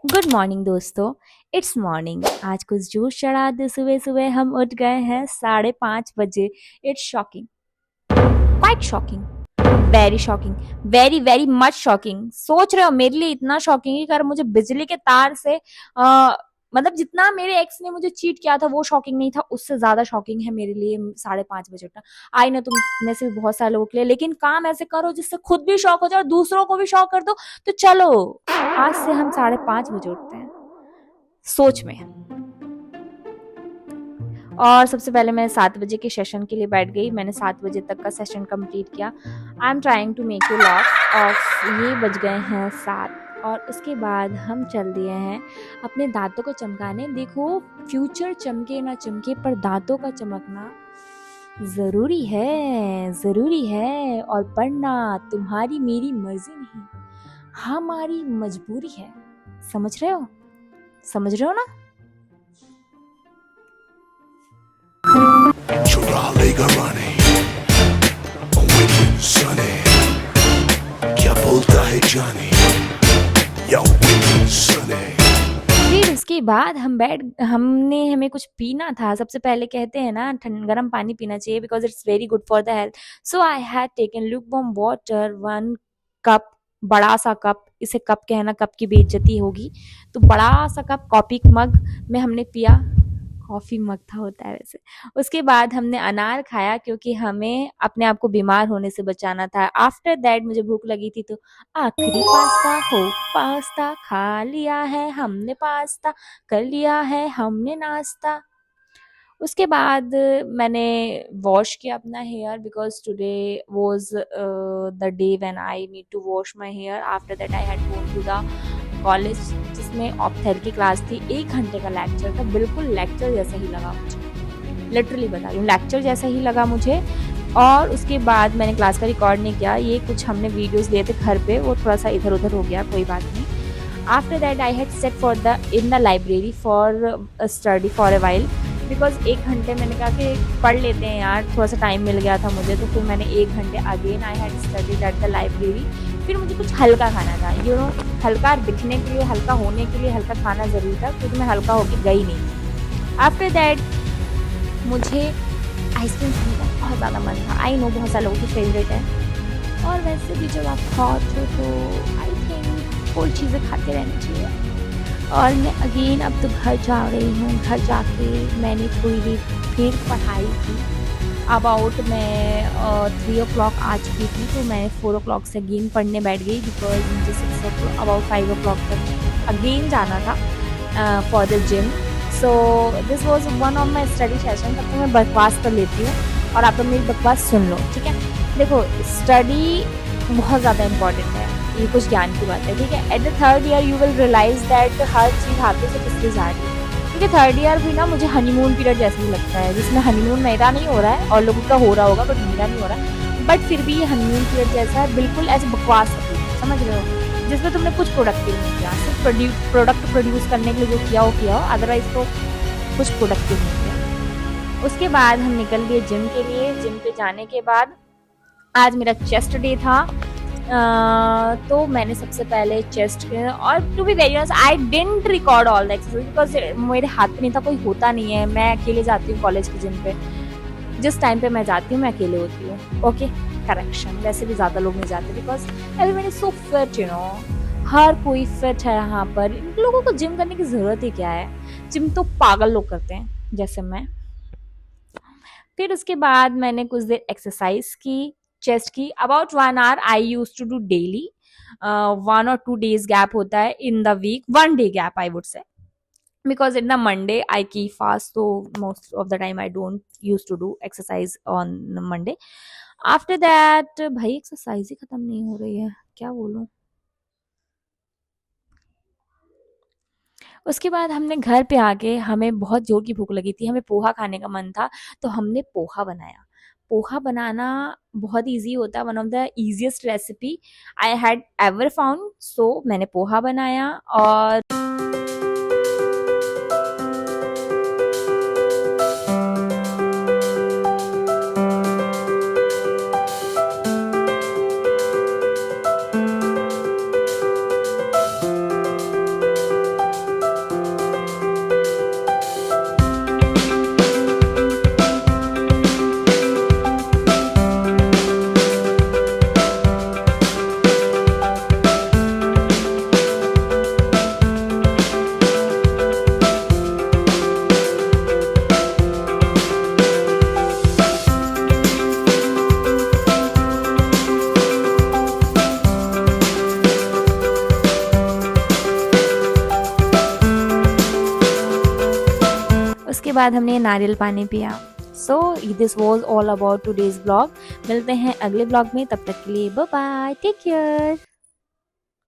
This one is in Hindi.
गुड मॉर्निंग दोस्तों। It's morning. आज कुछ जोश चढ़ा दे। सुबह सुबह हम उठ गए हैं 5:30 बजे। It's shocking, quite shocking, very shocking, very very much shocking. सोच रहे हो मेरे लिए इतना शॉकिंग है कि अगर मुझे बिजली के तार से मतलब जितना मेरे एक्स ने मुझे चीट किया था वो शॉकिंग नहीं था, उससे ज्यादा शॉकिंग है मेरे लिए 5:30 बजे उठना। आई ना, तुम में से भी बहुत सारे लोगों के लिए, लेकिन काम ऐसे करो जिससे खुद भी शॉक हो जाए और दूसरों को भी शॉक कर दो। तो चलो, आज से हम 5:30 बजे उठते हैं सोच में। और सबसे पहले मैं 7 बजे के सेशन के लिए बैठ गई। मैंने 7 बजे तक का सेशन कंप्लीट किया। I am trying to make you laugh off. ये बज गए हैं 7 और उसके बाद हम चल दिए हैं अपने दांतों को चमकाने। देखो, फ्यूचर चमके ना चमके पर दांतों का चमकना जरूरी है, जरूरी है। और पढ़ना तुम्हारी मेरी मर्जी नहीं, हमारी मजबूरी है। समझ रहे हो? समझ रहे हो ना? चुरा लेगा रानी विद सनी, क्या बोलता है जानी या विद सनी। फिर उसके बाद हमें कुछ पीना था। सबसे पहले कहते हैं ना गर्म पानी पीना चाहिए because it's very good for the health. So I had taken lukewarm water 1 cup, बड़ा सा कप। इसे कप कहना, कप की बेइज्जती होगी। तो बड़ा सा कप कॉफी मग में हमने पिया। कॉफी मग था, होता है वैसे। उसके बाद हमने अनार खाया क्योंकि हमें अपने आप को बीमार होने से बचाना था। आफ्टर दैट मुझे भूख लगी थी, तो आखिरी पास्ता हो, पास्ता खा लिया है हमने, पास्ता कर लिया है हमने नाश्ता। उसके बाद मैंने वॉश किया अपना hair because today was the day when I need to wash my hair. After that I had gone to the college जिसमें ऑप्थेल्मी क्लास थी। 1 घंटे का लेक्चर था, बिल्कुल लेक्चर जैसा ही लगा मुझे। लिटरली बता रही हूँ, लेक्चर जैसा ही लगा मुझे। और उसके बाद मैंने क्लास का रिकॉर्ड नहीं किया। ये कुछ हमने वीडियोस लिए थे घर पे, वो थोड़ा सा इधर उधर हो गया, कोई बात नहीं। After that I had set for the in the library for study for a while because 1 घंटे मैंने कहा कि पढ़ लेते हैं यार, थोड़ा सा टाइम मिल गया था मुझे। तो फिर मैंने 1 घंटे again I had studied at the library. फिर मुझे कुछ हल्का खाना था, यू नो, हल्का दिखने के लिए, हल्का होने के लिए हल्का खाना ज़रूरी था, क्योंकि मैं हल्का होके गई नहीं। आफ्टर दैट मुझे आइसक्रीम खाने का बहुत ज़्यादा मन था। आई नो बहुत सारे लोगों की फेवरेट है, और वैसे भी जब आप हॉट हो तो आई थिंक कोल्ड चीज़ें खाते रहनी चाहिए। और मैं अगेन अब तो घर जा रही हूँ। घर जाके मैंने थोड़ी देर फिर पढ़ाई की। अबाउट मैं 3 o'clock आ चुकी थी, तो मैं 4 o'clock से अगेन पढ़ने बैठ गई बिकॉज मुझे अबाउट 5 o'clock तक अगेन जाना था for the gym. So this was one of my study session. तब तो मैं बकवास कर लेती हूँ और आप लोग मेरी बकवास सुन लो, ठीक है? देखो, स्टडी बहुत ज़्यादा इंपॉर्टेंट है, ये कुछ ज्ञान की बात है, ठीक है? At the 3rd year you will realise that हर चीज़ हाथों से किसकी जा रही है। क्योंकि 3rd ईयर भी ना मुझे हनीमून पीरियड जैसा ही लगता है, जिसमें हनीमून मेरा नहीं हो रहा है और लोगों का हो रहा होगा, बट मेरा नहीं हो रहा है। बट फिर भी ये हनीमून पीरियड जैसा है, बिल्कुल ऐसे बकवास होती है, समझ रहे हो? जिसमें तुमने कुछ प्रोडक्टिव नहीं किया, सिर्फ प्रोडक्ट प्रोड्यूस करने के लिए जो किया हो, अदरवाइज तो कुछ प्रोडक्टिव नहीं किया। उसके बाद हम निकल गए जिम के लिए। जिम पे जाने के बाद आज मेरा चेस्ट डे था। तो मैंने सबसे पहले चेस्ट किया। और to be very honest, I didn't record all the exercise because मेरे हाथ में नहीं था, कोई होता नहीं है। मैं अकेले जाती हूँ कॉलेज के जिम पे। जिस टाइम पे मैं जाती हूँ मैं अकेले होती हूँ। ओके, करेक्शन, वैसे भी ज़्यादा लोग नहीं जाते because everyone is so fit, you know. हर कोई फिट है यहाँ पर। इन लोगों को जिम करने की ज़रूरत ही क्या है? जिम तो पागल लोग करते हैं, जैसे मैं। फिर उसके बाद मैंने कुछ देर एक्सरसाइज की, चेस्ट की। About 1 hour I use to do daily. 1 or 2 days gap होता है in the week, 1 day gap I would say, because in the Monday I keep fast, so most of the time I don't used to do exercise on Monday. After that भाई एक्सरसाइज ही खत्म नहीं हो रही है, क्या बोलूं। उसके बाद हमने घर पे आके, हमें बहुत जोर की भूख लगी थी, हमें पोहा खाने का मन था, तो हमने पोहा बनाया। पोहा बनाना बहुत इजी होता है, one of the easiest recipe I had ever found. So मैंने पोहा बनाया। और उसके बाद हमने नारियल पानी पिया। So this was all about today's blog. मिलते हैं अगले ब्लॉग में, तब तक के लिए बाय बाय, टेक केयर।